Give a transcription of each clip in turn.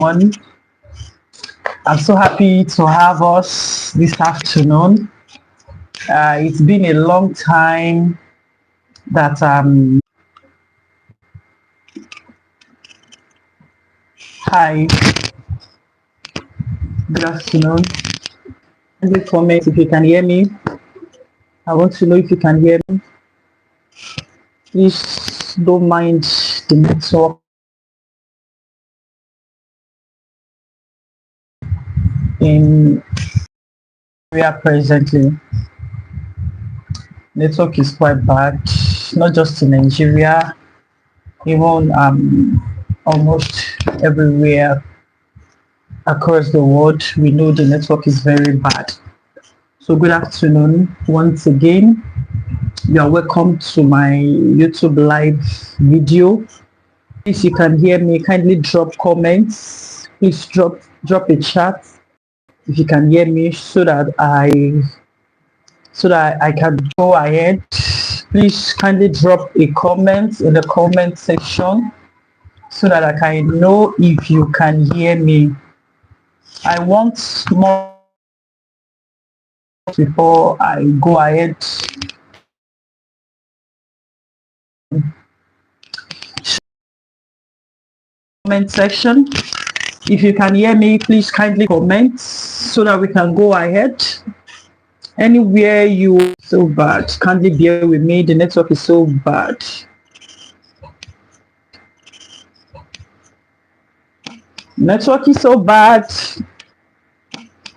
One, I'm so happy to have us this afternoon. It's been a long time that hi, good afternoon. Kindly comment if you can hear me. I want to know if you can hear me. Please don't mind the network in area presently. Network is quite bad, not just in Nigeria, even almost everywhere across the world. We know the network is very bad. So good afternoon once again. You are welcome to my YouTube live video. If you can hear me, kindly drop comments. Please drop a chat if you can hear me so that I can go ahead. Please kindly drop a comment in the comment section so that I can know if you can hear me. I want more before I go ahead. Comment section. If you can hear me, please kindly comment so that we can go ahead. Anywhere you so bad, kindly bear with me. The network is so bad. Network is so bad.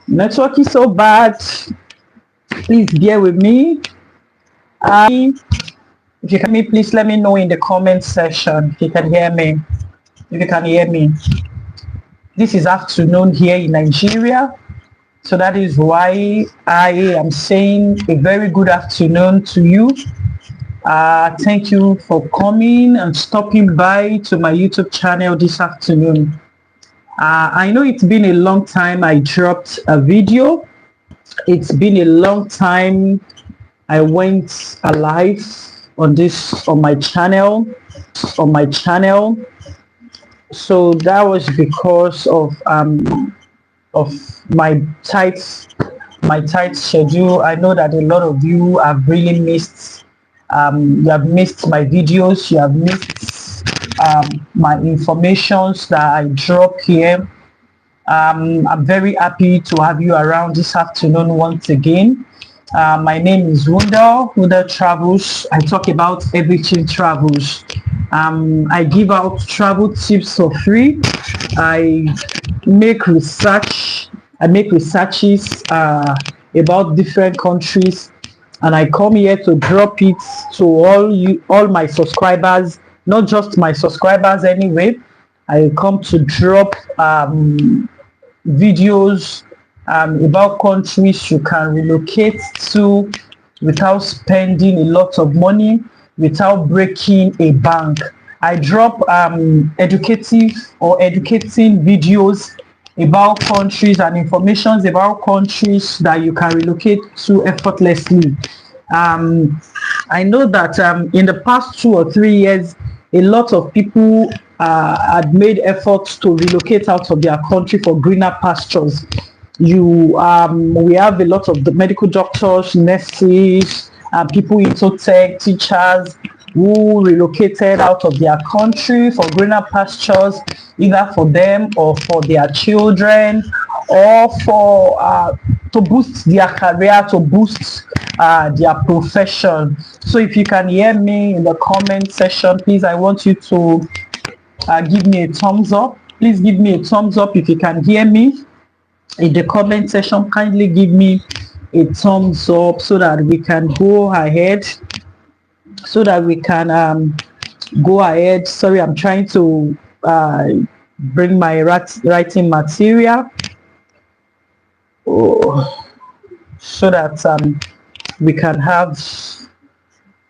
Network is so bad. Please bear with me. If you can hear me, please let me know in the comment section if you can hear me. If you can hear me. This is afternoon here in Nigeria. So that is why I am saying a very good afternoon to you. Thank you for coming and stopping by to my YouTube channel this afternoon. I know it's been a long time I dropped a video. It's been a long time I went live on my channel. So that was because of my tight schedule. I know that a lot of you have really missed you have missed my videos, you have missed my informations that I drop here. I'm very happy to have you around this afternoon once again. My name is Wunda Travels. I talk about everything travels. I give out travel tips for free. I make researches about different countries, and I come here to drop it to all my subscribers, not just my subscribers anyway. I come to drop videos about countries you can relocate to without spending a lot of money, without breaking a bank. I drop educating videos about countries and information about countries that you can relocate to effortlessly. I know that in the past 2 or 3 years, a lot of people had made efforts to relocate out of their country for greener pastures. We have a lot of the medical doctors, nurses, people into tech, teachers who relocated out of their country for greener pastures, either for them or for their children, or for to boost their career, to boost their profession. So if you can hear me in the comment section, please, I want you to give me a thumbs up. Please give me a thumbs up if you can hear me in the comment section. Kindly give me a thumbs up so that we can go ahead. Sorry, I'm trying to bring my writing material so that we can have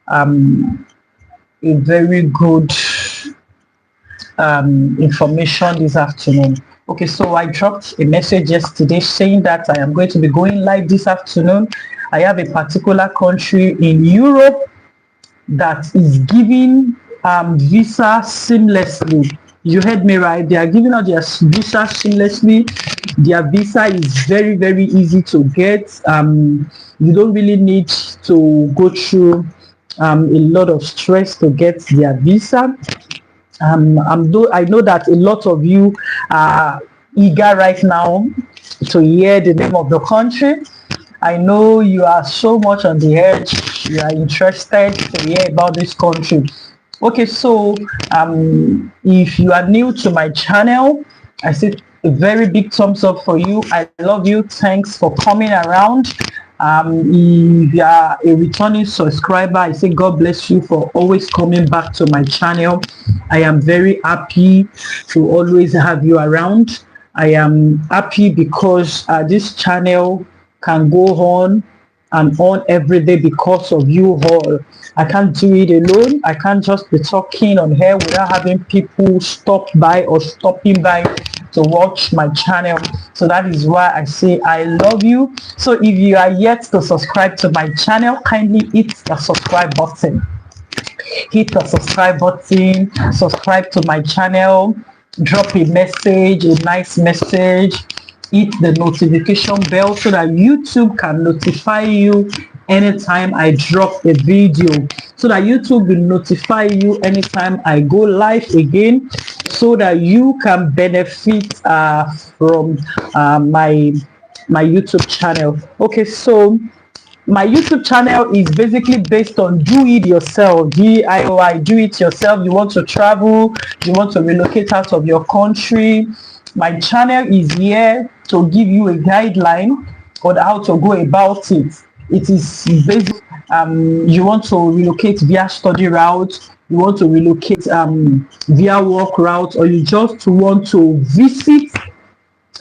a very good information this afternoon. Okay, so I dropped a message yesterday saying that I am going to be going live this afternoon. I have a particular country in Europe that is giving visa seamlessly. You heard me right. They are giving out their visa seamlessly. Their visa is very, very easy to get. You don't really need to go through a lot of stress to get their visa. I know that a lot of you are eager right now to hear the name of the country. I know you are so much on the edge. You are interested to hear about this country. Okay, so if you are new to my channel, I say a very big thumbs up for you. I love you. Thanks for coming around. If you are a returning subscriber, I say God bless you for always coming back to my channel. I am very happy to always have you around. I am happy because this channel can go on and on every day because of you all. I can't do it alone. I can't just be talking on here without having people stop by or stopping by to watch my channel. So that is why I say I love you. So if you are yet to subscribe to my channel, kindly hit the subscribe button. Hit the subscribe button, subscribe to my channel, drop a message, a nice message, hit the notification bell so that YouTube can notify you anytime I drop a video, so that YouTube will notify you anytime I go live again, so that you can benefit from my YouTube channel. Okay, so my YouTube channel is basically based on do it yourself, DIY, do it yourself. You want to travel, you want to relocate out of your country, my channel is here to give you a guideline on how to go about it. It is based you want to relocate via study route, you want to relocate via work route, or you just want to visit,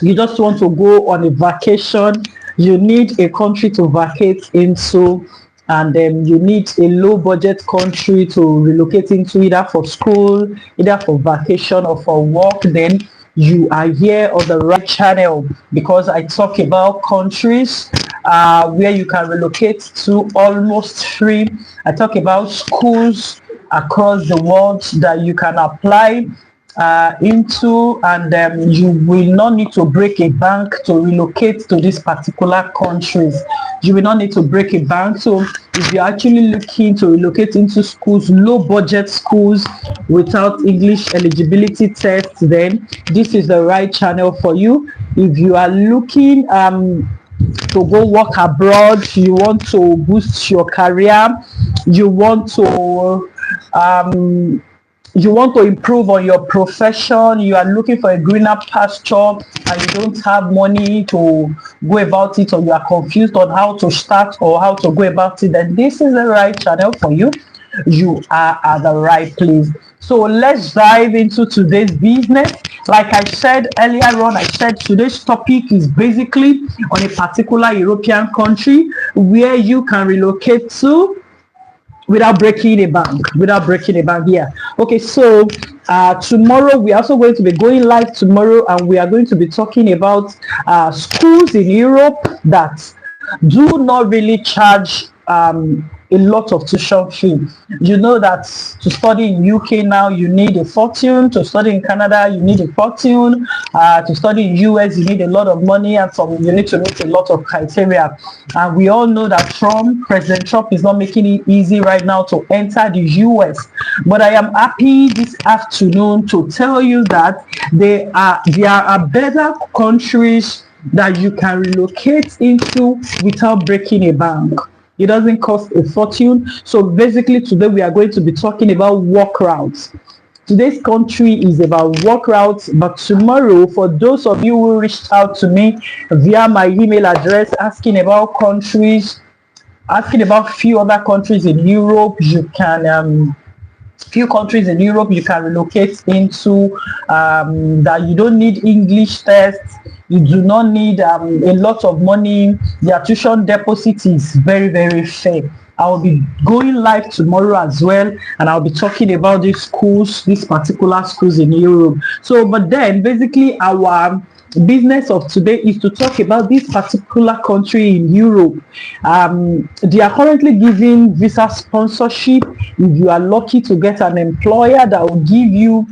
you just want to go on a vacation. You need a country to vacate into, and then you need a low budget country to relocate into, either for school, either for vacation or for work. Then you are here on the right channel, because I talk about countries where you can relocate to almost free. I talk about schools across the world that you can apply into, and you will not need to break a bank to relocate to these particular countries. You will not need to break a bank. So if you're actually looking to relocate into schools, low budget schools without English eligibility tests, then this is the right channel for you. If you are looking to go work abroad, you want to boost your career, you want to improve on your profession, you are looking for a greener pasture and you don't have money to go about it, or you are confused on how to start or how to go about it, then this is the right channel for you. You are at the right place. So let's dive into today's business. Like I said earlier on, I said today's topic is basically on a particular European country where you can relocate to without breaking a bank. Yeah. Okay, so tomorrow we're also going to be going live tomorrow, and we are going to be talking about schools in Europe that do not really charge a lot of tuition fee. You know that to study in UK now you need a fortune, to study in Canada you need a fortune, to study in US you need a lot of money, and you need to meet a lot of criteria. And we all know that President Trump is not making it easy right now to enter the US. But I am happy this afternoon to tell you that there are better countries that you can relocate into without breaking a bank. It doesn't cost a fortune. So basically today we are going to be talking about work routes. Today's country is about work routes, but tomorrow, for those of you who reached out to me via my email address asking about countries, asking about few other countries in Europe, you can few countries in Europe you can relocate into, that you don't need English tests, you do not need a lot of money. Their tuition deposit is very, very fair. I'll be going live tomorrow as well, and I'll be talking about these schools, these particular schools in Europe. So, but then basically our business of today is to talk about this particular country in Europe. They are currently giving visa sponsorship if you are lucky to get an employer that will give you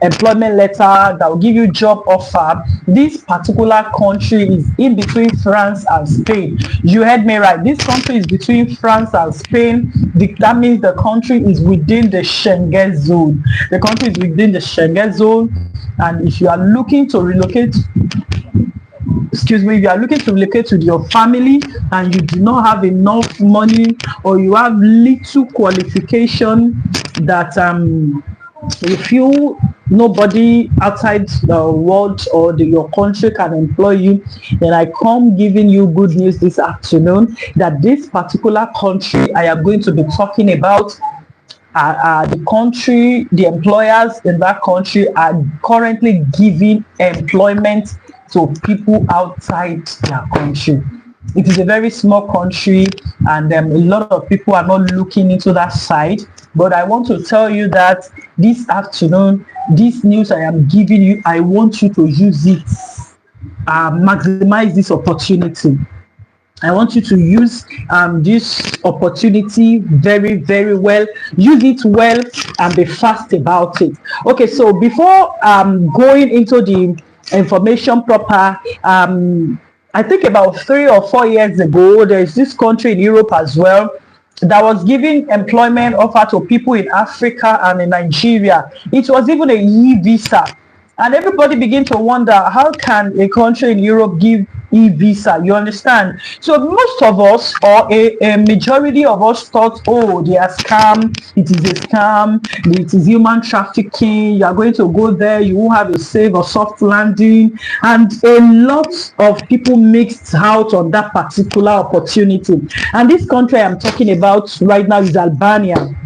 employment letter, that will give you job offer. This particular country is in between France and Spain. You heard me right. This country is between France and Spain. That means the country is within the Schengen zone. The country is within the Schengen zone, and if you are looking to relocate, excuse me, if you are looking to relocate with your family and you do not have enough money, or you have little qualification that you feel nobody outside the world or your country can employ you, then I come giving you good news this afternoon that this particular country I am going to be talking about, the employers in that country are currently giving employment to people outside their country. It is a very small country, and a lot of people are not looking into that side. But I want to tell you that this afternoon, this news I am giving you, I want you to use it, maximize this opportunity. I want you to use this opportunity very, very well. Use it well and be fast about it. Okay, so before going into the information proper, I think about 3 or 4 years ago, there's this country in Europe as well that was giving employment offer to people in Africa and in Nigeria. It was even a e-visa. And everybody began to wonder, how can a country in Europe give e-visa? You understand? So most of us, or a majority of us, thought, oh, they are scam. It is a scam. It is human trafficking. You are going to go there. You won't have a safe or soft landing. And a lot of people mixed out on that particular opportunity. And this country I'm talking about right now is Albania.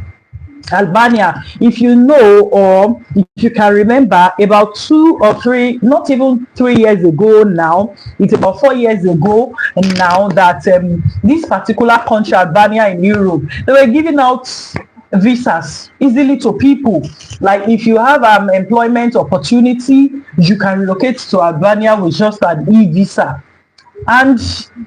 Albania, if you know, or if you can remember, about 2 or 3, not even 3 years ago now, it's about 4 years ago now, that this particular country, Albania in Europe, they were giving out visas easily to people. Like if you have employment opportunity, you can relocate to Albania with just an e-visa. And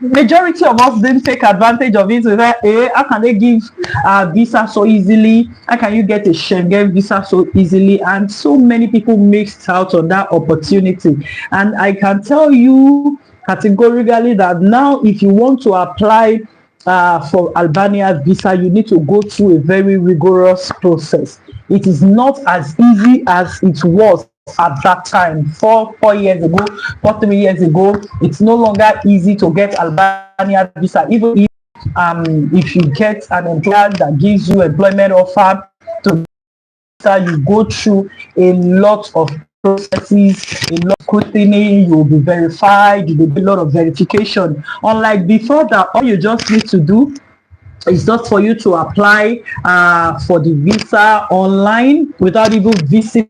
majority of us didn't take advantage of it. We said, hey, how can they give a visa so easily? How can you get a Schengen visa so easily? And so many people missed out on that opportunity. And I can tell you categorically that now if you want to apply for Albania visa, you need to go through a very rigorous process. It is not as easy as it was at that time, 4 years ago, 3 years ago. It's no longer easy to get Albania visa. Even if you get an employer that gives you employment offer to visa, you go through a lot of processes, a lot of scrutiny. You will be verified. You will do a lot of verification. Unlike before, that all you just need to do is just for you to apply for the visa online without even visiting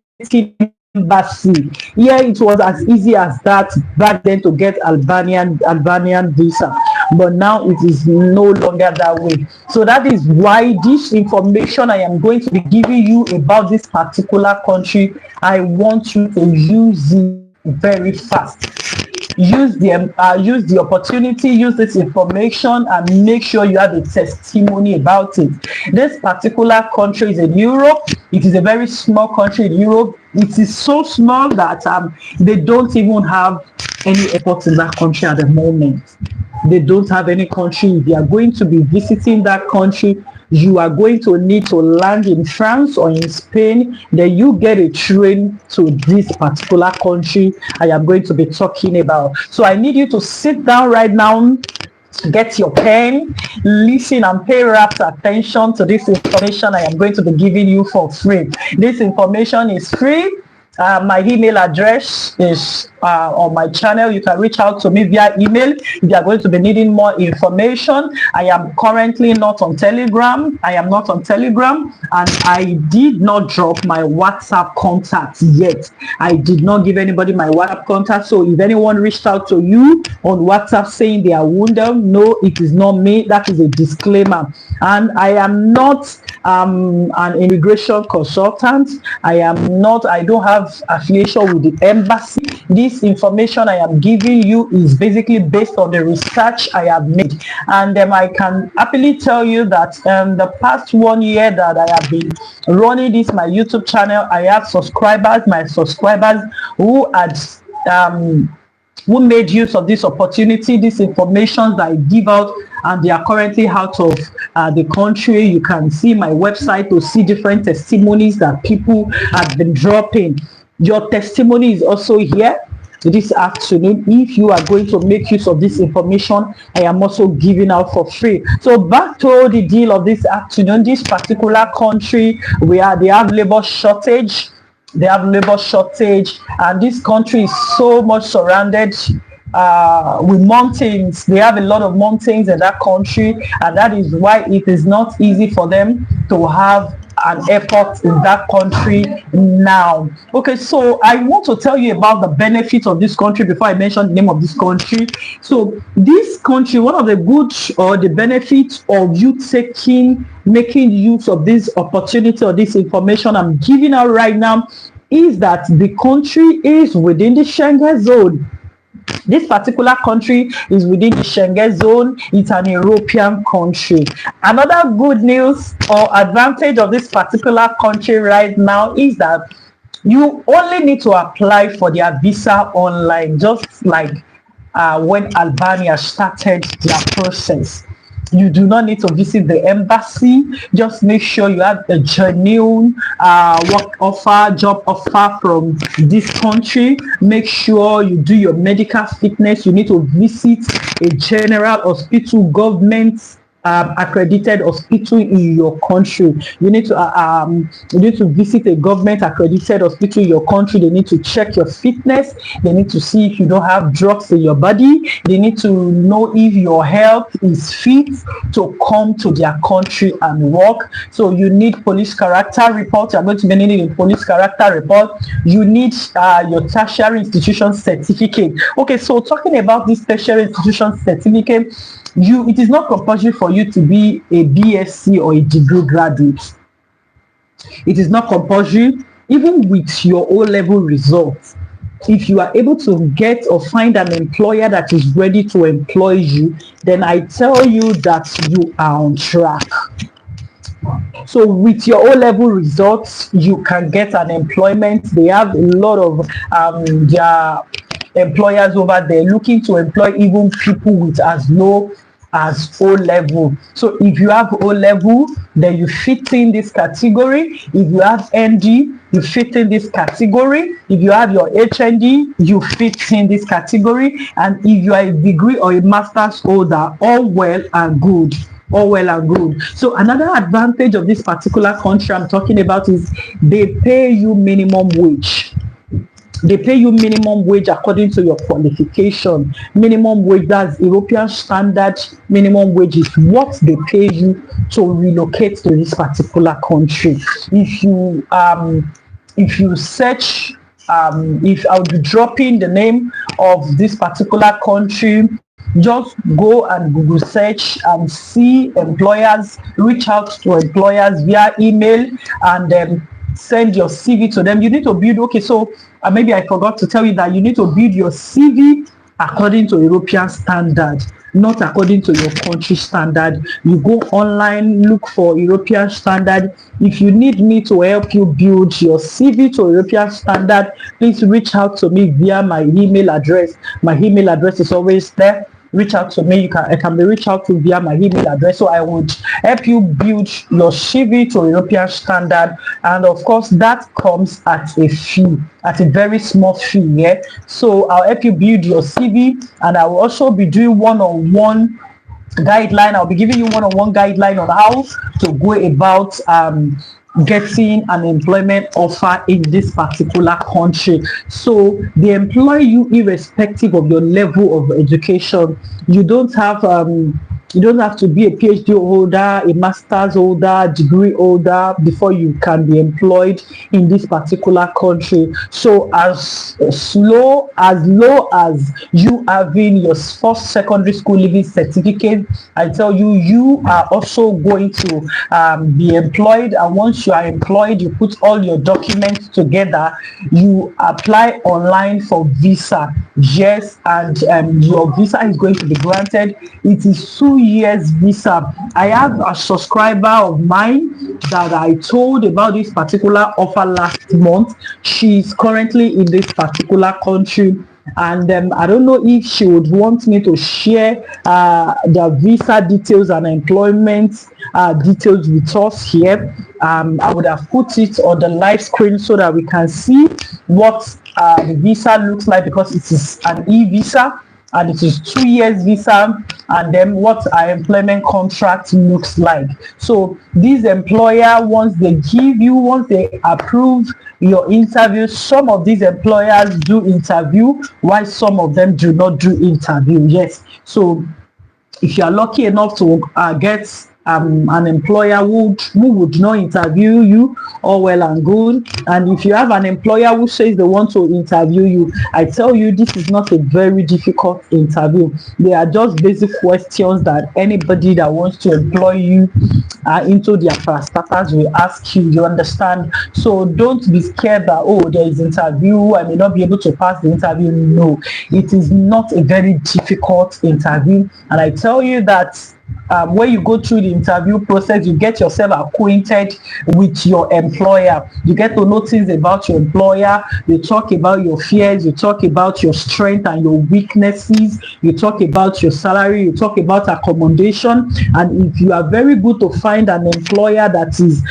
embassy. Yeah, it was as easy as that back then to get Albanian visa, but now it is no longer that way. So that is why this information I am going to be giving you about this particular country, I want you to use it very fast. Use the opportunity, use this information, and make sure you have a testimony about it. This particular country is in Europe. It is a very small country in Europe. It is so small that they don't even have any airports in that country at the moment. They don't have any country. If you are going to be visiting that country, you are going to need to land in France or in Spain. Then you get a train to this particular country I am going to be talking about. So I need you to sit down right now, get your pen, listen and pay rapt attention to this information I am going to be giving you for free. This information is free. My email address is on my channel. You can reach out to me via email if you are going to be needing more information. I am currently not on Telegram. And I did not drop my WhatsApp contact yet. I did not give anybody my WhatsApp contact. So if anyone reached out to you on WhatsApp saying they are wounded, no, it is not me. That is a disclaimer. And I am not an immigration consultant. I don't have affiliation with the embassy. This information I am giving you is basically based on the research I have made, and I can happily tell you that the past 1 year that I have been running this my YouTube channel, I have my subscribers who had who made use of this opportunity, this information that I give out, and they are currently out of the country. You can see my website to see different testimonies that people have been dropping. Your testimony is also here this afternoon. If you are going to make use of this information, I am also giving out for free. So back to the deal of this afternoon. This particular country where they have labor shortage, and this country is so much surrounded with mountains. They have a lot of mountains in that country, and that is why it is not easy for them to have an airport in that country now. Okay, so I want to tell you about the benefits of this country before I mention the name of this country. So this country, one of the good or the benefits of you making use of this opportunity or this information I'm giving out right now is that the country is within the Schengen zone. This particular country is within the Schengen zone. It's an European country. Another good news or advantage of this particular country right now is that you only need to apply for their visa online, just like when Albania started their process. You do not need to visit the embassy. Just make sure you have a genuine job offer from this country. Make sure you do your medical fitness. You need to visit a general hospital, government accredited hospital in your country. You need to visit a government accredited hospital in your country. They need to check your fitness. They need to see if you don't have drugs in your body. They need to know if your health is fit to come to their country and work. So you need police character report. You're going to be needing a police character report. You need your tertiary institution certificate. Okay, so talking about this tertiary institution certificate, it is not compulsory for you to be a BSc or a degree graduate. It is not compulsory. Even with your O-level results, if you are able to get or find an employer that is ready to employ you, then I tell you that you are on track. So with your O-level results, you can get an employment. They have a lot of their employers over there looking to employ even people with as low as O-level. So if you have O-level, then you fit in this category. If you have ND, you fit in this category. If you have your HND, you fit in this category. And if you are a degree or a master's holder, all well and good. So another advantage of this particular country I'm talking about is they pay you minimum wage. They pay you minimum wage according to your qualification. Minimum wage, that's European standard minimum wage, is what they pay you to relocate to this particular country. If you search, if I'll be dropping the name of this particular country, just go and Google search and see employers, reach out to employers via email and send your CV to them. You need to build, okay, so maybe I forgot to tell you that you need to build your CV according to European standard, not according to your country standard. You go online, look for European standard. If you need me to help you build your CV to European standard, please reach out to me via my email address. My email address is always there. Reach out to me. I can be reached out to via my email address. So I would help you build your CV to European standard, and of course that comes at a fee, at a very small fee. Yeah. So I'll help you build your CV, and I will also be doing one-on-one guideline. I'll be giving you one-on-one guideline on how to go about getting an employment offer in this particular country. So they employ you irrespective of your level of education. You don't have You don't have to be a PhD holder, a master's holder, degree holder before you can be employed in this particular country. So low as you having your first secondary school leaving certificate, I tell you, you are also going to be employed. And once you are employed, you put all your documents together, you apply online for visa. Yes, and your visa is going to be granted. It is 2 years visa. I have a subscriber of mine that I told about this particular offer last month. She's currently in this particular country, and I don't know if she would want me to share the visa details and employment details with us here. I would have put it on the live screen so that we can see what the visa looks like, because it is an e-visa and it is 2 years visa, and then what our employment contract looks like. So this employer, once they approve your interview, some of these employers do interview while some of them do not do interview. Yes, so if you are lucky enough to get an employer who would not interview you, all well and good. And if you have an employer who says they want to interview you, I tell you, this is not a very difficult interview. They are just basic questions that anybody that wants to employ you into their parastatals will ask you. You understand? So don't be scared that, oh, there is interview, I may not be able to pass the interview. No, it is not a very difficult interview. And I tell you that when you go through the interview process, you get yourself acquainted with your employer. You get to know things about your employer. You talk about your fears. You talk about your strength and your weaknesses. You talk about your salary. You talk about accommodation. And if you are very good to find an employer that is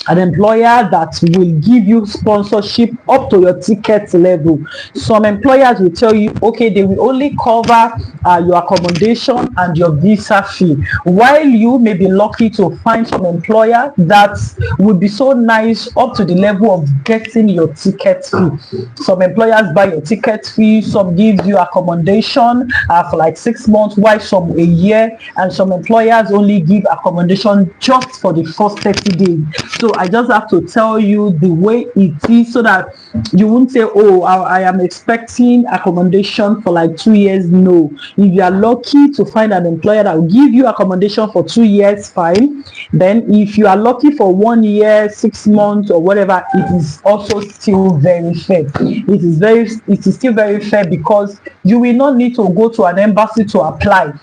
an employer that will give you sponsorship up to your ticket level. Some employers will tell you, okay, they will only cover your accommodation and your visa fee, while you may be lucky to find some employer that would be so nice up to the level of getting your ticket fee. Some employers buy your ticket fee, some give you accommodation for like 6 months, while some a year, and some employers only give accommodation just for the first 30 days. So I just have to tell you the way it is, so that you won't say, oh, I am expecting accommodation for like 2 years. No, if you are lucky to find an employer that will give you accommodation for 2 years, fine. Then if you are lucky for 1 year, 6 months or whatever, it is also still very fair. It is still very fair, because you will not need to go to an embassy to apply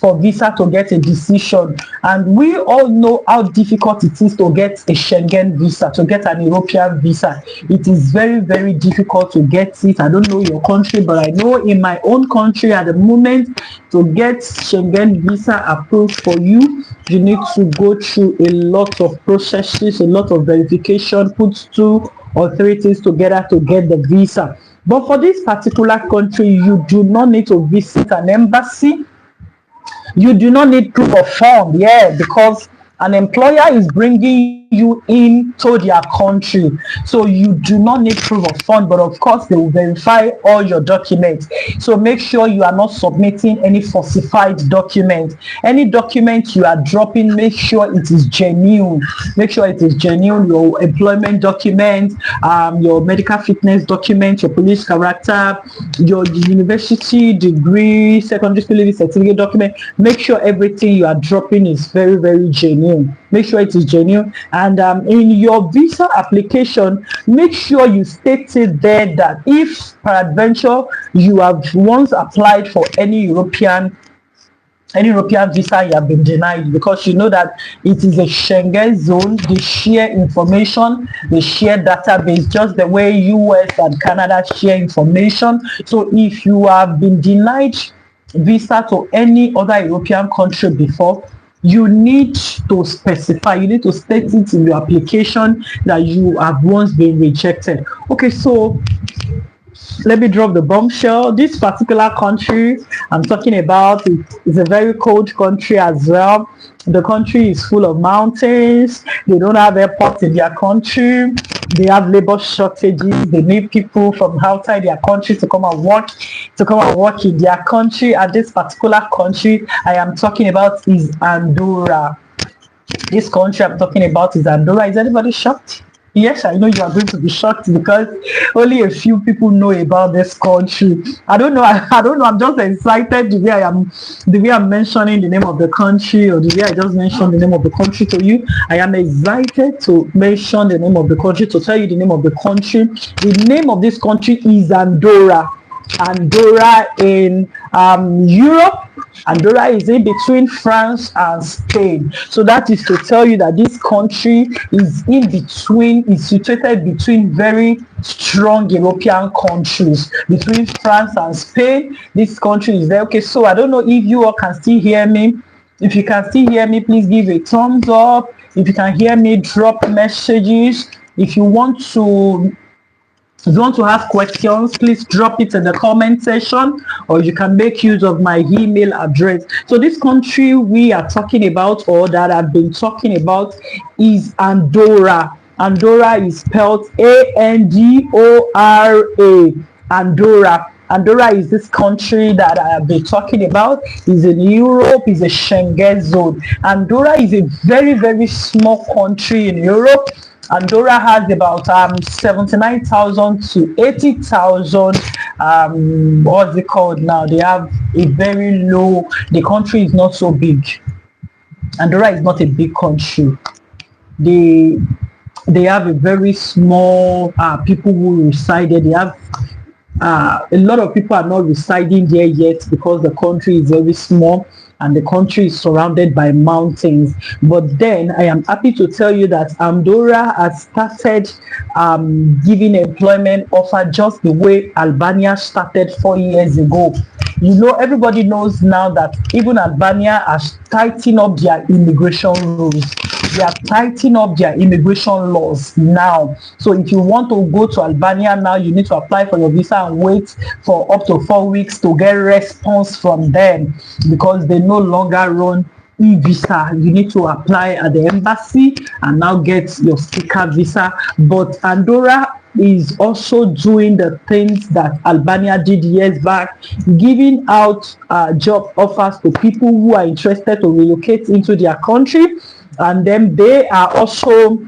for visa to get a decision. And we all know how difficult it is to get a Schengen visa, to get an European visa. It is very, very difficult to get it. I don't know your country, but I know in my own country at the moment, to get Schengen visa approved for you, you need to go through a lot of processes, a lot of verification, put 2 or 3 things together to get the visa. But for this particular country, you do not need to visit an embassy. You do not need proof of fund, because an employer is bringing you into their country, so you do not need proof of fund. But of course, they will verify all your documents, so make sure you are not submitting any falsified document. Any document you are dropping, make sure it is genuine. Make sure it is genuine. Your employment document, your medical fitness document, your police character, your university degree, secondary school leaving certificate document. Make sure everything you are dropping is very, very genuine. Make sure it is genuine. And in your visa application, make sure you stated there that if peradventure you have once applied for any European visa, you have been denied, because you know that it is a Schengen zone. They share information, they share database, just the way US and Canada share information. So if you have been denied visa to any other European country before, you need to specify, you need to state it in your application that you have once been rejected. Okay, so let me drop the bombshell. This particular country I'm talking about is a very cold country as well. The country is full of mountains. They don't have airports in their country. They have labor shortages. They need people from outside their country to come and work in their country. And this particular country I am talking about is Andorra. This country I'm talking about is Andorra. Is anybody shocked? Yes, I know you are going to be shocked because only a few people know about this country. I don't know. I don't know. I'm just excited the way I'm mentioning the name of the country, or the way I just mentioned the name of the country to you. I am excited to mention the name of the country, to tell you the name of the country. The name of this country is Andorra. Andorra in Europe. Andorra is in between France and Spain. So that is to tell you that this country is situated between very strong European countries, between France and Spain. This country is there. Okay, so I don't know if you all can still hear me. If you can still hear me, please give a thumbs up. If you can hear me, drop messages. If you want to have questions, please drop it in the comment section, or you can make use of my email address. So this country we are talking about, or that I've been talking about, is Andorra. Andorra is spelled Andora. Andorra. Andorra is this country that I have been talking about. Is in Europe, is a Schengen zone. Andorra is a very, very small country in Europe. Andorra has about 79,000 to 80,000. What's it called now? They have a very low. The country is not so big. Andorra is not a big country. They have a very small people who reside there. They have a lot of people are not residing there yet because the country is very small and the country is surrounded by mountains. But then I am happy to tell you that Andorra has started giving employment offer just the way Albania started 4 years ago. You know, everybody knows now that even Albania has tightened up their immigration rules. They are tightening up their immigration laws now. So if you want to go to Albania now, you need to apply for your visa and wait for up to 4 weeks to get response from them, because they no longer run e-visa. You need to apply at the embassy and now get your sticker visa. But Andorra is also doing the things that Albania did years back, giving out job offers to people who are interested to relocate into their country. And then they are also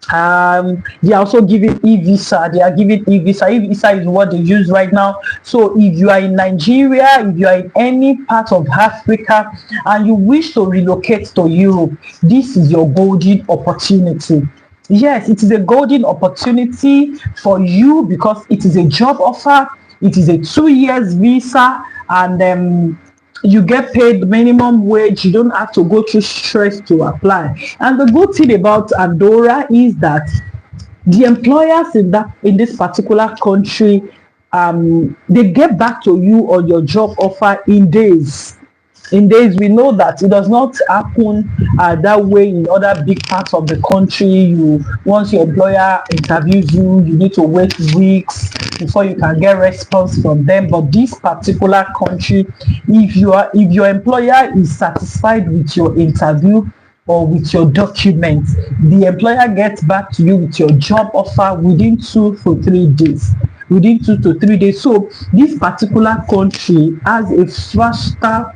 giving e-visa. They are giving e-visa. E-visa is what they use right now. So if you are in Nigeria, if you are in any part of Africa and you wish to relocate to Europe, this is your golden opportunity. Yes, it is a golden opportunity for you because it is a job offer. It is a 2 years visa, and you get paid minimum wage. You don't have to go through stress to apply. And the good thing about Andorra is that the employers in this particular country, they get back to you on your job offer in days. In days, we know that it does not happen that way in other big parts of the country. Once your employer interviews you, you need to wait weeks before you can get response from them. But this particular country, if your employer is satisfied with your interview or with your documents, the employer gets back to you with your job offer within 2 to 3 days. Within 2 to 3 days. So this particular country has a faster,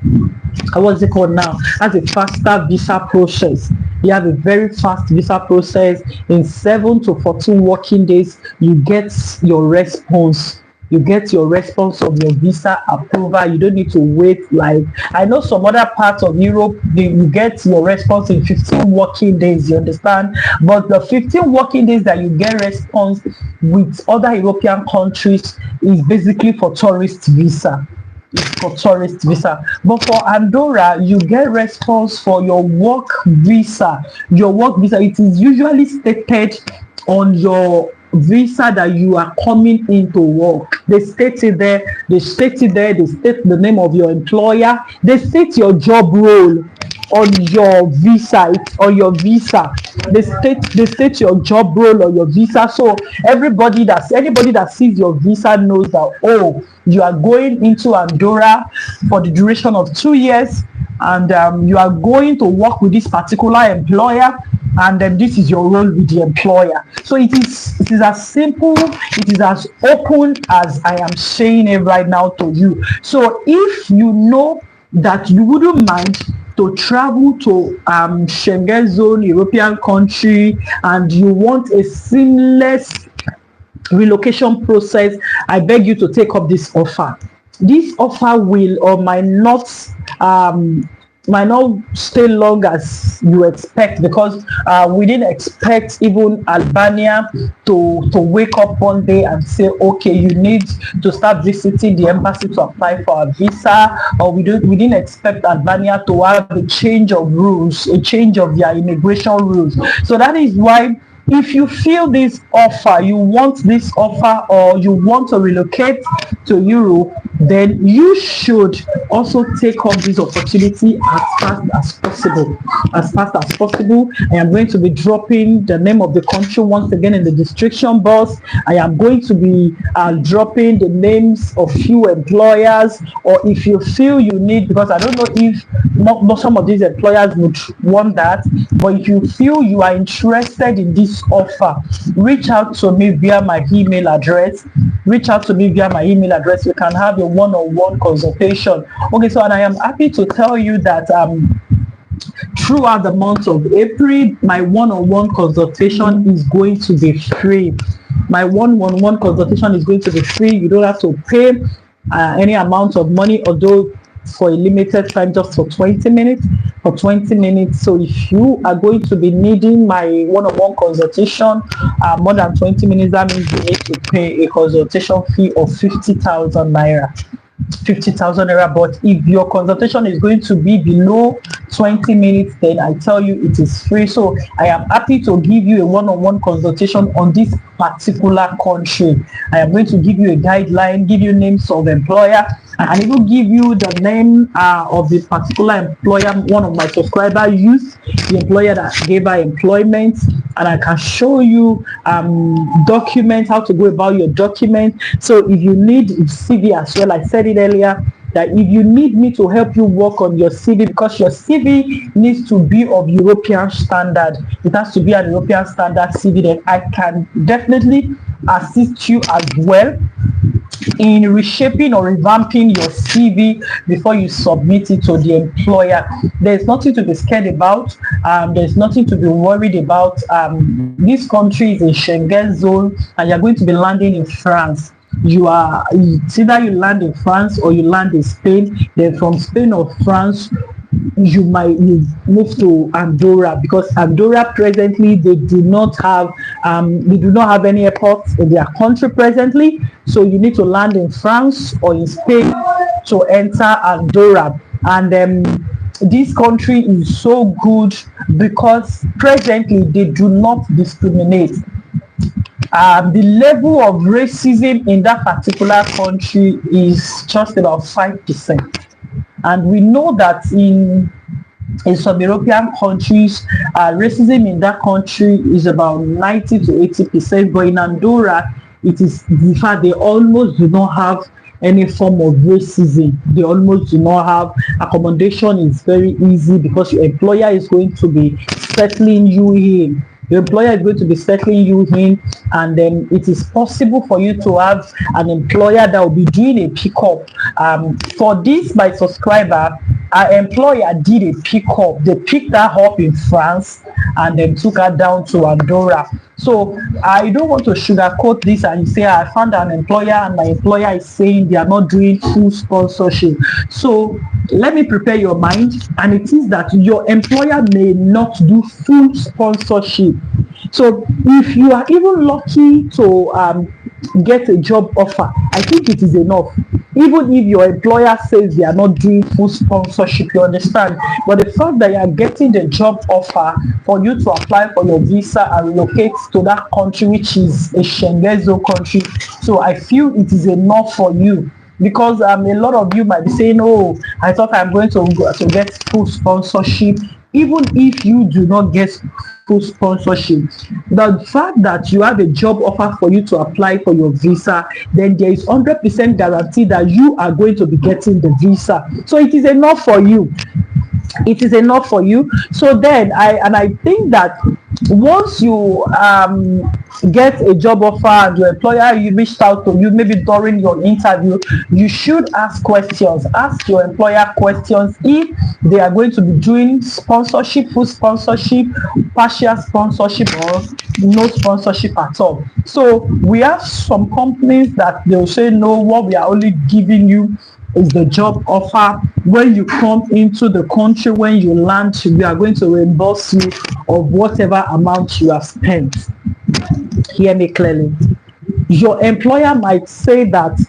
what's it called now? Has a faster visa process. They have a very fast visa process. In 7 to 14 working days, you get your response. You get your response of your visa approval. You don't need to wait. Like I know some other parts of Europe, you get your response in 15 working days. You understand? But the 15 working days that you get response with other European countries is basically for tourist visa. It's for tourist visa. But for Andorra, you get response for your work visa. Your work visa, it is usually stated on your visa that you are coming into work. They state it there. They state the name of your employer. They state your job role on your visa. It's on your visa. They state your job role on your visa. So anybody that sees your visa knows that, oh, you are going into Andorra for the duration of 2 years, and you are going to work with this particular employer, and then this is your role with the employer. So it is as simple, it is as open as I am saying it right now to you. So if you know that you wouldn't mind to travel to Schengen zone, European country, and you want a seamless relocation process, I beg you to take up this offer. This offer will or might not stay long as you expect, because we didn't expect even Albania to wake up one day and say, okay, you need to start visiting the embassy to apply for a visa, or we didn't expect Albania to have a change of rules, a change of their immigration rules. So that is why, if you feel this offer, you want this offer, or you want to relocate to Europe, then you should also take up this opportunity as fast as possible. As fast as possible. I am going to be dropping the name of the country once again in the description box. I am going to be dropping the names of few employers, or if you feel you need, because I don't know if not some of these employers would want that, but if you feel you are interested in this offer, reach out to me via my email address. You can have a one-on-one consultation. Okay, so and I am happy to tell you that throughout the month of April, my one-on-one consultation is going to be free. My one-on-one consultation is going to be free. You don't have to pay any amount of money, although for a limited time, just for 20 minutes. So if you are going to be needing my one-on-one consultation more than 20 minutes, that means you need to pay a consultation fee of 50,000 naira. But if your consultation is going to be below 20 minutes, then I tell you it is free. So I am happy to give you a one-on-one consultation on this particular country. I am going to give you a guideline, give you names of employer, and even give you the name of the particular employer one of my subscribers used, the employer that gave her employment, and I can show you documents, how to go about your document. So if you need CV as well, I said it earlier, that if you need me to help you work on your CV, because your CV needs to be of European standard, it has to be an European standard CV, then I can definitely assist you as well in reshaping or revamping your CV before you submit it to the employer. There's nothing to be scared about. There's nothing to be worried about. This country is a Schengen zone, and you're going to be landing in France. It's either you land in France or you land in Spain. Then from Spain or France, you move to Andorra, because Andorra presently they do not have any airports in their country presently. So you need to land in France or in Spain to enter Andorra. And this country is so good because presently they do not discriminate. The level of racism in that particular country is just about 5%. And we know that in some European countries, racism in that country is about 90 to 80%, but in Andorra, it is, in fact, they almost do not have any form of racism. They almost do not have. Accommodation is very easy because your employer is going to be settling you in. Your employer is going to be settling you in, and then it is possible for you to have an employer that will be doing a pickup. For this, my subscriber, our employer did a pickup. They picked her up in France and then took her down to Andorra. So I don't want to sugarcoat this and say I found an employer and my employer is saying they are not doing full sponsorship. So let me prepare your mind, and it is that your employer may not do full sponsorship. So if you are even lucky to get a job offer, I think it is enough. Even if your employer says they are not doing full sponsorship, you understand. But the fact that you are getting the job offer for you to apply for your visa and relocate to that country, which is a Schengen zone country, so I feel it is enough for you. Because a lot of you might be saying, oh, I thought I'm going to get full sponsorship. Even if you do not get full sponsorship, the fact that you have a job offer for you to apply for your visa, then there is 100% guarantee that you are going to be getting the visa. So it is enough for you. It is enough for you. So then I think that once you get a job offer and your employer you reached out to you maybe during your interview, you should ask questions. Ask your employer questions if they are going to be doing sponsorship, full sponsorship, partial sponsorship, or no sponsorship at all. So we have some companies that they'll say no, what we are only giving you is the job offer. When you come into the country, when you land, we are going to reimburse you of whatever amount you have spent. Hear me clearly. Your employer might say that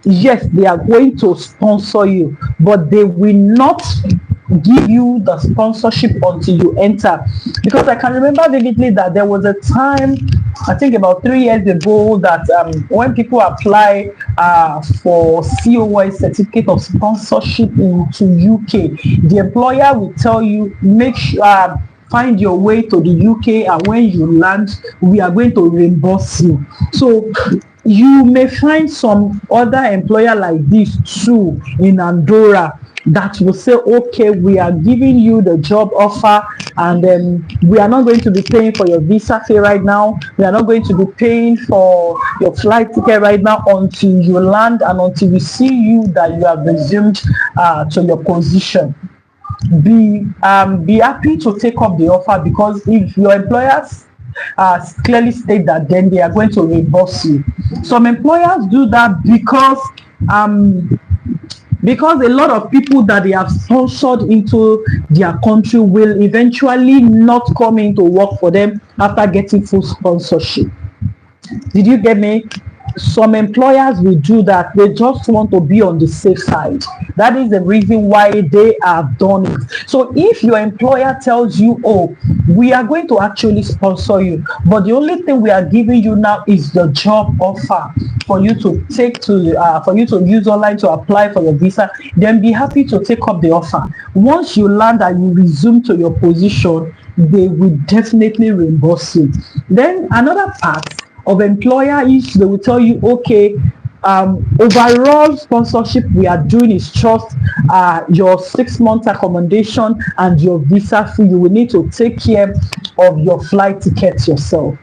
yes, they are going to sponsor you, but they will not give you the sponsorship until you enter. Because I can remember vividly that there was a time, I think about 3 years ago, that when people apply for COI, certificate of sponsorship into UK, the employer will tell you, make sure find your way to the UK, and when you land, we are going to reimburse you. So you may find some other employer like this too in Andorra that will say, okay, we are giving you the job offer, and then we are not going to be paying for your visa fee right now. We are not going to be paying for your flight ticket right now until you land and until we see you that you have resumed to your position. Be happy to take up the offer, because if your employers clearly state that, then they are going to reimburse you. Some employers do that because a lot of people that they have sponsored into their country will eventually not come in to work for them after getting full sponsorship. Did you get me? Some employers will do that. They just want to be on the safe side. That is the reason why they have done it. So if your employer tells you, oh, we are going to actually sponsor you, but the only thing we are giving you now is the job offer for you to take to for you to use online to apply for your visa, then be happy to take up the offer. Once you land and you resume to your position, they will definitely reimburse you. Then another part of employer is they will tell you, okay, overall sponsorship we are doing is just your 6 months accommodation and your visa fee. You will need to take care of your flight tickets yourself.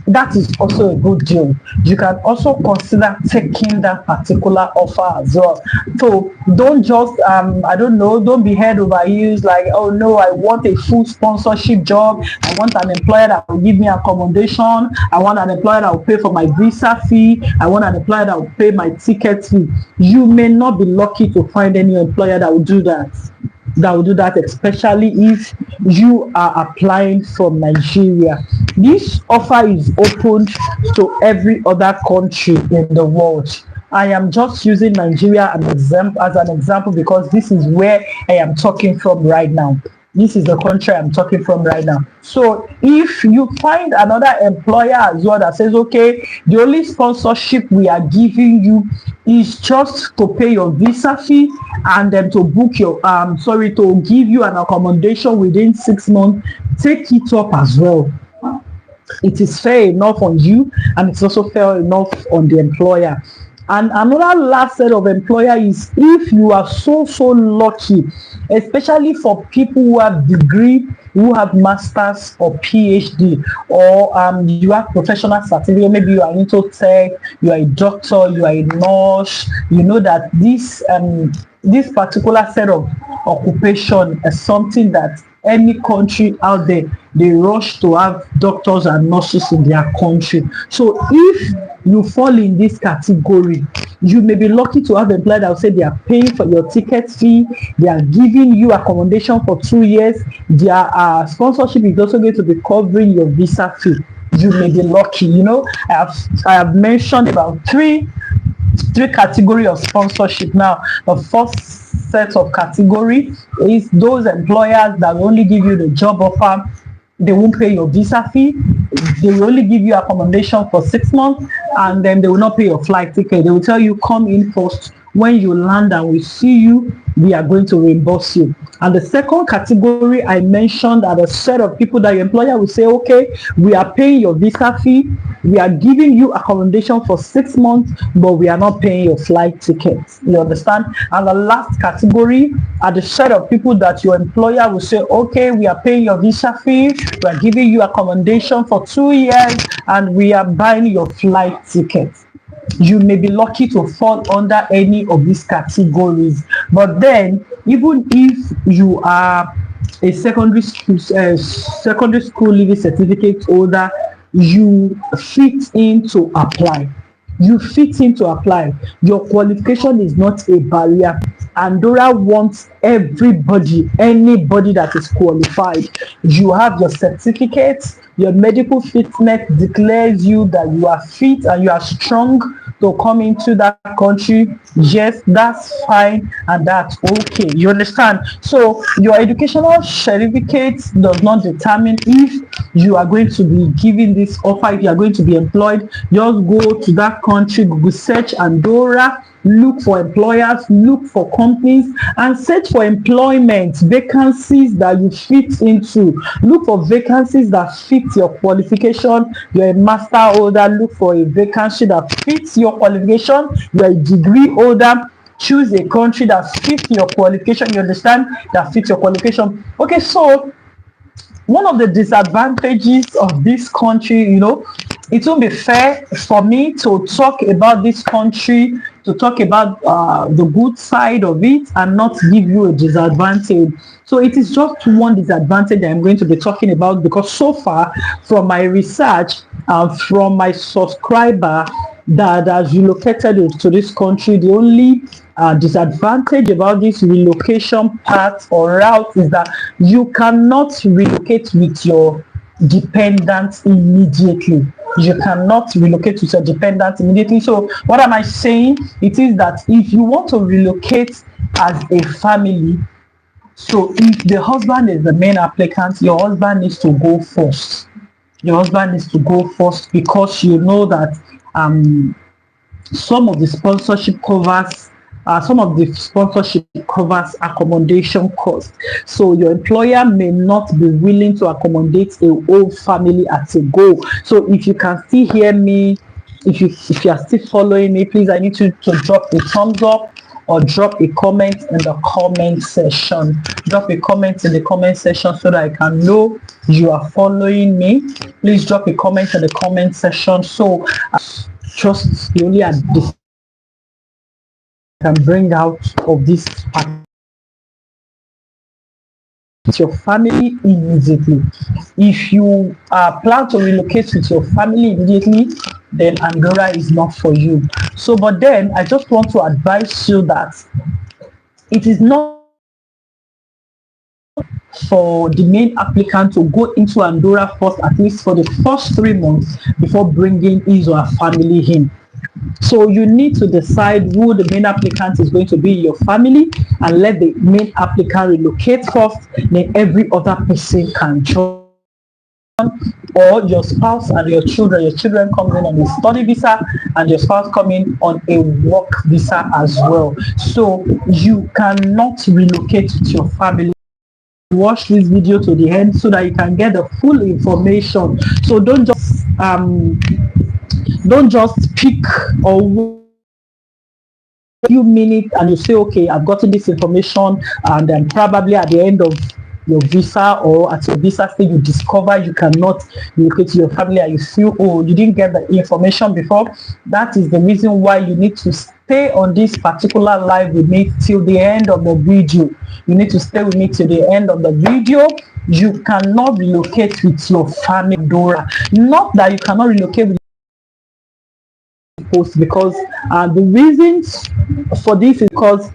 That is also a good deal. You can also consider taking that particular offer as well. So don't just don't be head over heels like, oh no, I want a full sponsorship job. I want an employer that will give me accommodation. I want an employer that will pay for my visa fee. I want an employer that will pay my ticket fee. You may not be lucky to find any employer that will do that. Especially if you are applying from Nigeria. This offer is open to every other country in the world. I am just using Nigeria as an example because this is where I am talking from right now. This is the country I'm talking from right now. So if you find another employer as well that says, okay, the only sponsorship we are giving you is just to pay your visa fee and then to book your to give you an accommodation within 6 months, take it up as well. It is fair enough on you, and it's also fair enough on the employer. And another last set of employer is if you are so lucky, especially for people who have degree, who have masters or PhD, or you have professional certificate. Maybe you are into tech, you are a doctor, you are a nurse. You know that this particular set of occupation is something that any country out there, they rush to have doctors and nurses in their country. So if you fall in this category, you may be lucky to have employers that will say they are paying for your ticket fee, they are giving you accommodation for 2 years, their sponsorship is also going to be covering your visa fee. You may be lucky. You know, I have mentioned about three category of sponsorship. Now the first set of category is those employers that will only give you the job offer. They won't pay your visa fee. They will only give you accommodation for 6 months, and then they will not pay your flight ticket. They will tell you come in first When you land and we see you, we are going to reimburse you. And the second category I mentioned are the set of people that your employer will say, okay, we are paying your visa fee, we are giving you accommodation for 6 months, but we are not paying your flight tickets. You understand? And the last category are the set of people that your employer will say, okay, we are paying your visa fee, we are giving you accommodation for 2 years, and we are buying your flight tickets. You may be lucky to fall under any of these categories. But then, even if you are a secondary school leaving certificate holder, you fit in to apply. You fit in to apply. Your qualification is not a barrier. Andorra wants everybody, anybody that is qualified. You have your certificates, your medical fitness declares you that you are fit and you are strong to come into that country. Yes, that's fine and that's okay. You understand? So your educational certificate does not determine if you are going to be given this offer, if you are going to be employed. Just go to that country, Google search Andorra, look for employers, look for companies, and search for employment vacancies that you fit into. Look for vacancies that fit your qualification. You're a master holder, look for a vacancy that fits your qualification. You're a degree holder, choose a country that fits your qualification. You understand? That fits your qualification. Okay, so one of the disadvantages of this country, it won't be fair for me to talk about this country, to talk about the good side of it and not give you a disadvantage. So it is just one disadvantage that I'm going to be talking about, because so far from my research and from my subscriber that has relocated to this country, the only disadvantage about this relocation path or route is that you cannot relocate with your dependents immediately. You cannot relocate with your dependents immediately. So what am I saying? It is that if you want to relocate as a family, so if the husband is the main applicant, your husband needs to go first. Your husband needs to go first, because you know that some of the sponsorship covers accommodation costs. So your employer may not be willing to accommodate a whole family at a go. So if you can still hear me, if you are still following me, please, I need you to drop a thumbs up or drop a comment in the comment section. Drop a comment in the comment section so that I can know you are following me. Please drop a comment in the comment section. So just slowly at this can bring out of this your family immediately. If you plan to relocate with your family immediately, then Andorra is not for you. So, but then I just want to advise you that it is not for the main applicant to go into Andorra first, at least for the first 3 months, before bringing his or her family in. So you need to decide who the main applicant is going to be in your family, and let the main applicant relocate first, then every other person can join, or your spouse and your children come in on a study visa and your spouse come in on a work visa as well. So you cannot relocate with your family. Watch this video to the end so that you can get the full information. So don't just pick or few minutes and you say, okay, I've gotten this information, and then probably at the end of your visa or at your visa stage you discover you cannot relocate to your family and you feel, oh, you didn't get the information before. That is the reason why you need to stay on this particular live with me till the end of the video. You need to stay with me till the end of the video. You cannot relocate with your family, Dora. Not that you cannot relocate with post, because the reasons for this is because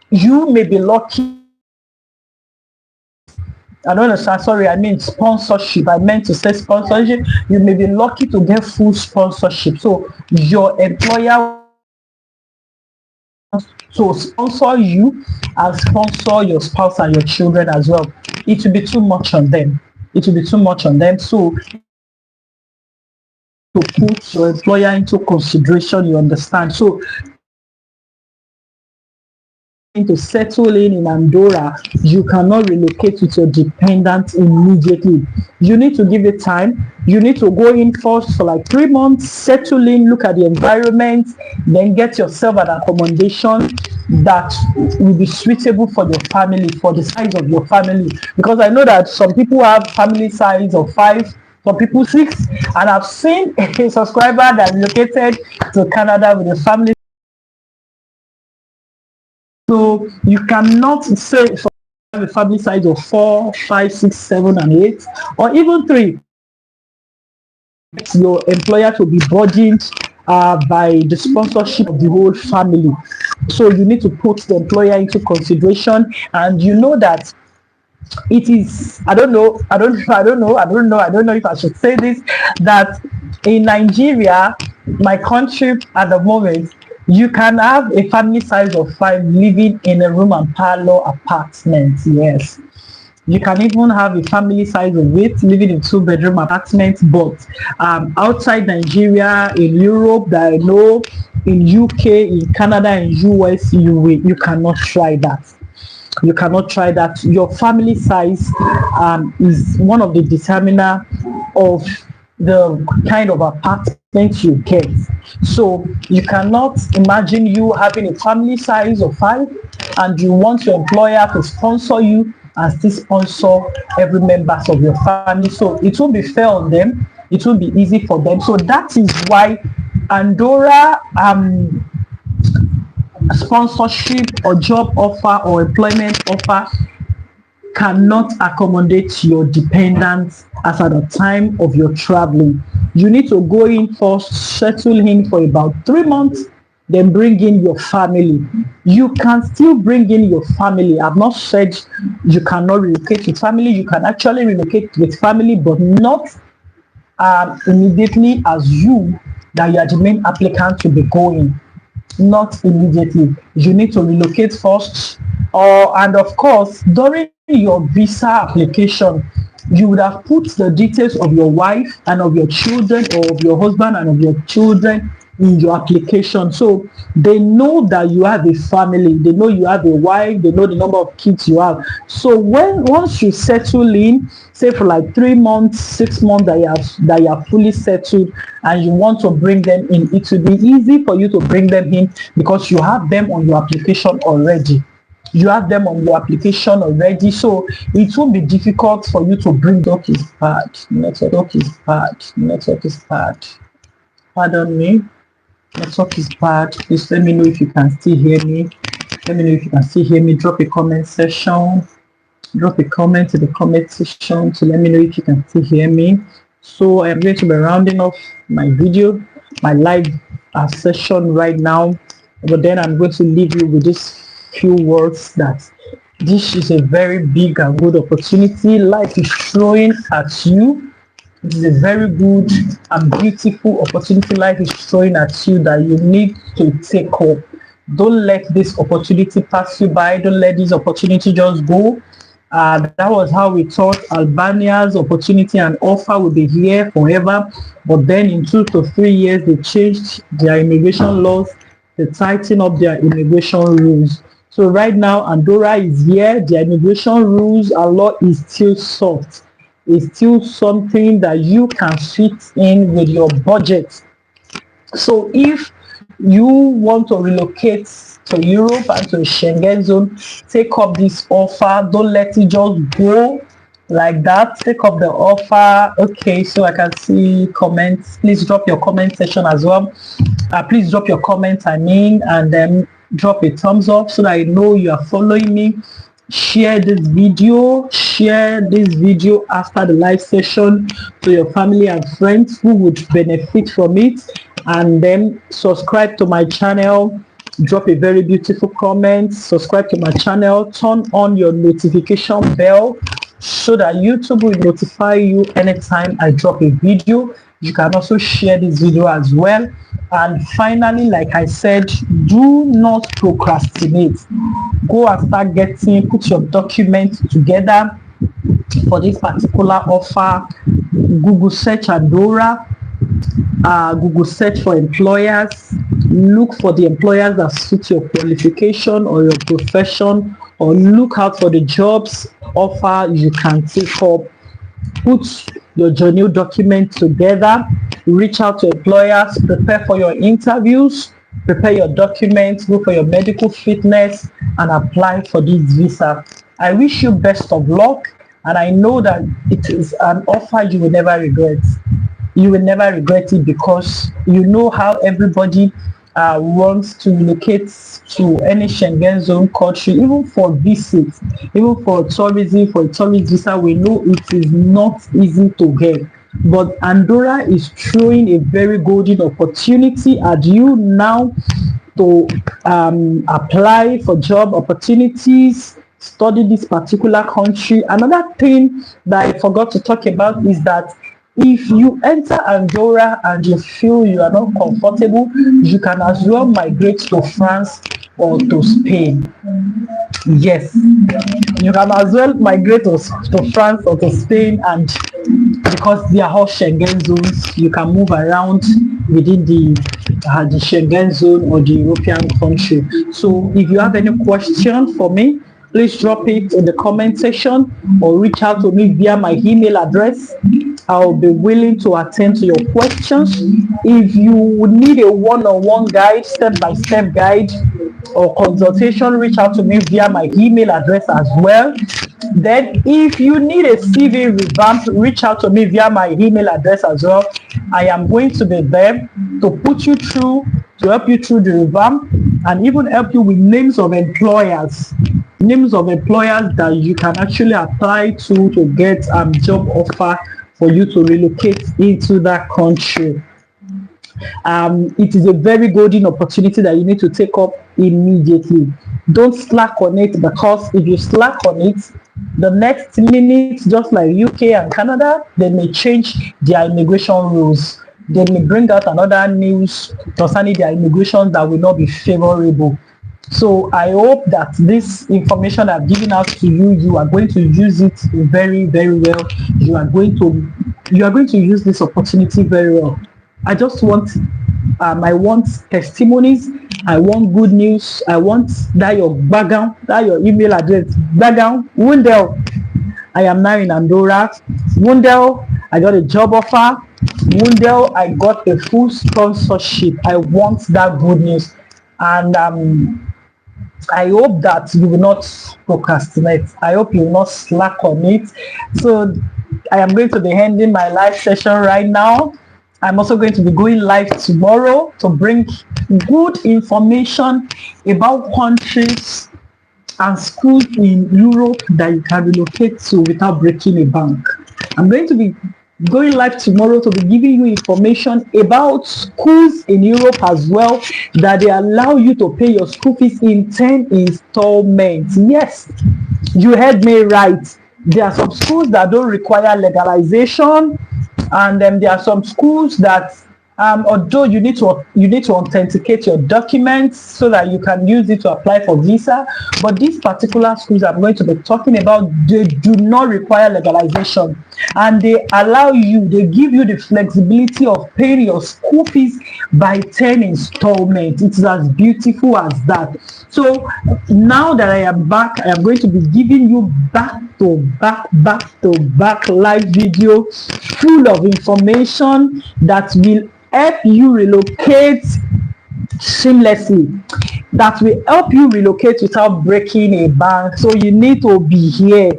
you may be lucky. I don't understand. Sorry, I mean sponsorship. I meant to say sponsorship. You may be lucky to get full sponsorship. So your employer to sponsor you and sponsor your spouse and your children as well. It will be too much on them. It will be too much on them. So to put your employer into consideration, you understand. So to settle in Andorra, you cannot relocate with your dependent immediately. You need to give it time. You need to go in first for like 3 months, settle in, look at the environment, then get yourself an accommodation that will be suitable for your family, for the size of your family. Because I know that some people have family size of 5, some people 6, and I've seen a subscriber that relocated to Canada with a family. So you cannot say for a family size of 4, 5, 6, 7, and 8, or even 3. Your employer to be burdened by the sponsorship of the whole family. So you need to put the employer into consideration, and you know that it is, I don't know if I should say this, that in Nigeria, my country at the moment, you can have a family size of 5 living in a room and parlor apartment. Yes, you can even have a family size of 8 living in 2-bedroom apartments. But outside Nigeria, in Europe, that I know, in UK, in Canada, and US, you cannot try that. You cannot try that. Your family size is one of the determiner of the kind of apartment you get. So you cannot imagine you having a family size of 5 and you want your employer to sponsor you and still sponsor every member of your family. So it won't be fair on them. It won't be easy for them. So that is why Andorra sponsorship or job offer or employment offer cannot accommodate your dependents as at the time of your traveling. You need to go in first, settle in for about 3 months, then bring in your family. You can still bring in your family. I've not said you cannot relocate with family. You can actually relocate with family, but not immediately as you, that you are the main applicant to be going. Not immediately. You need to relocate first. And of course, during your visa application, you would have put the details of your wife and of your children, or of your husband and of your children in your application. So they know that you have a family, they know you have a wife, they know the number of kids you have. So once you settle in, say for like 3 months, 6 months that you are fully settled and you want to bring them in, it will be easy for you to bring them in because you have them on your application already. You have them on your application already, so it won't be difficult for you to bring. Network is bad. Network is bad. Network is bad. Pardon me. Network is bad. Please let me know if you can still hear me. Let me know if you can still hear me. Drop a comment section. Drop a comment in the comment section to let me know if you can still hear me. So I am going to be rounding off my video, my live session right now. But then I'm going to leave you with this few words, that this is a very big and good opportunity. Life is throwing at you. It is a very good and beautiful opportunity life is throwing at you that you need to take up. Don't let this opportunity pass you by. Don't let this opportunity just go. That was how we thought Albania's opportunity and offer would be here forever. But then in 2 to 3 years, they changed their immigration laws. They tightened up their immigration rules. So right now, Andorra is here. The immigration rules and law is still soft. It's still something that you can fit in with your budget. So if you want to relocate to Europe and to Schengen zone, take up this offer. Don't let it just go like that. Take up the offer. Okay, so I can see comments. Please drop your comment section as well. Please drop your comments, and then drop a thumbs up so that I know you are following me. Share this video after the live session to your family and friends who would benefit from it, and then subscribe to my channel. Drop a very beautiful comment, subscribe to my channel, turn on your notification bell so that YouTube will notify you anytime I drop a video. You can also share this video as well. And finally, like I said, do not procrastinate. Go and start put your documents together for this particular offer. Google search Andorra, Google search for employers, look for the employers that suit your qualification or your profession, or look out for the jobs offer you can take up. Put your journal document together, reach out to employers, prepare for your interviews, prepare your documents, go for your medical fitness, and apply for this visa. I wish you best of luck, and I know that it is an offer you will never regret. You will never regret it, because you know how everybody wants to relocate to any Schengen zone country, even for visits, even for tourism, for a tourist visa. We know it is not easy to get, but Andorra is throwing a very golden opportunity at you now to apply for job opportunities, study this particular country. Another thing that I forgot to talk about is that if you enter Andorra and you feel you are not comfortable, you can as well migrate to France or to Spain. Yes, you can as well migrate to France or to Spain, and because they are all Schengen zones, you can move around within the Schengen zone or the European country. So if you have any question for me, please drop it in the comment section or reach out to me via my email address. I'll be willing to attend to your questions. If you need a one-on-one guide, step-by-step guide or consultation, reach out to me via my email address as well. Then if you need a CV revamp, reach out to me via my email address as well. I am going to be there to put you through, to help you through the revamp, and even help you with names of employers that you can actually apply to get job offer for you to relocate into that country. It is a very golden opportunity that you need to take up immediately. Don't slack on it, because if you slack on it, the next minute, just like UK and Canada, they may change their immigration rules. They may bring out another news concerning their immigration that will not be favorable. So I hope that this information I've given out to you, you are going to use it very, very well. You are going to use this opportunity very well. I want testimonies. I want good news. I want that your background, that your email address, background, Wundel. I am now in Andorra. Wundel, I got a job offer. Wundel, I got a full sponsorship. I want that good news. And I hope that you will not procrastinate. I hope you will not slack on it. So I am going to be ending my live session right now. I'm also going to be going live tomorrow to bring good information about countries and schools in Europe that you can relocate to without breaking a bank. I'm going to be going live tomorrow to be giving you information about schools in Europe as well, that they allow you to pay your school fees in 10 installments. Yes, you heard me right. There are some schools that don't require legalization, and then there are some schools that although you need to authenticate your documents so that you can use it to apply for visa, but these particular schools I'm going to be talking about, they do not require legalization, and they give you the flexibility of paying your school fees by 10 installments. It is as beautiful as that. So now that I am back, I am going to be giving you back to back live video full of information that will help you relocate seamlessly, that will help you relocate without breaking a bank. So you need to be here.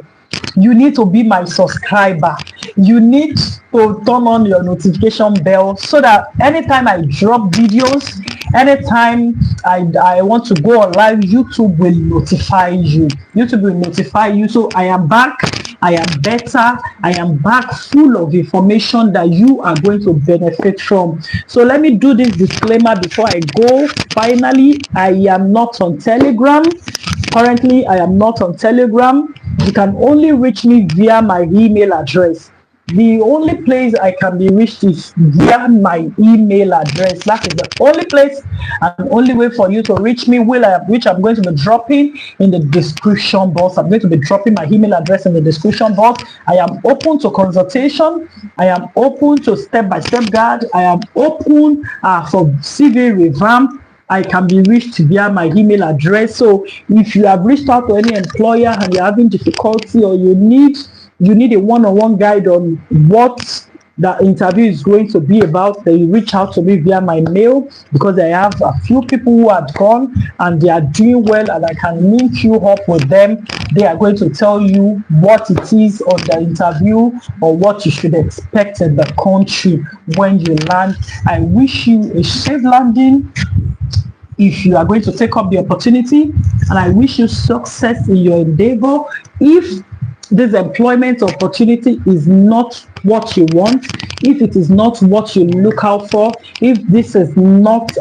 You need to be my subscriber. You need to turn on your notification bell so that anytime I drop videos, anytime I want to go on live, YouTube will notify you. YouTube will notify you. So I am back. I am better. I am back full of information that you are going to benefit from. So let me do this disclaimer before I go. Finally, I am not on Telegram. Currently, I am not on Telegram. You can only reach me via my email address. The only place I can be reached is via my email address. That is the only place and only way for you to reach me, which I'm going to be dropping in the description box. I'm going to be dropping my email address in the description box. I am open to consultation. I am open to step-by-step guide. I am open for CV revamp. I can be reached via my email address. So if you have reached out to any employer and you're having difficulty, or you need a one-on-one guide on what the interview is going to be about, then you reach out to me via my mail, because I have a few people who had gone and they are doing well, and I can link you up with them. They are going to tell you what it is on the interview, or what you should expect in the country when you land. I wish you a safe landing if you are going to take up the opportunity, and I wish you success in your endeavor. If this employment opportunity is not what you want, if it is not what you look out for, if this is not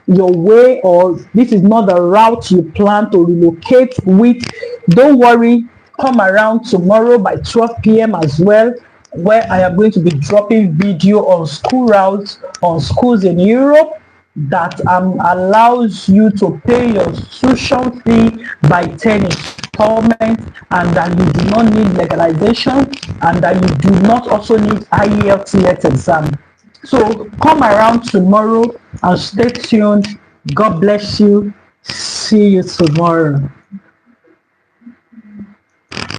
your way, or this is not the route you plan to relocate with, don't worry, come around tomorrow by 12 p.m. as well, where I am going to be dropping video on school routes, on schools in Europe, that allows you to pay your tuition fee by 10 installments, and that you do not need legalization, and that you do not also need IELTS exam. So come around tomorrow and stay tuned. God bless you. See you tomorrow.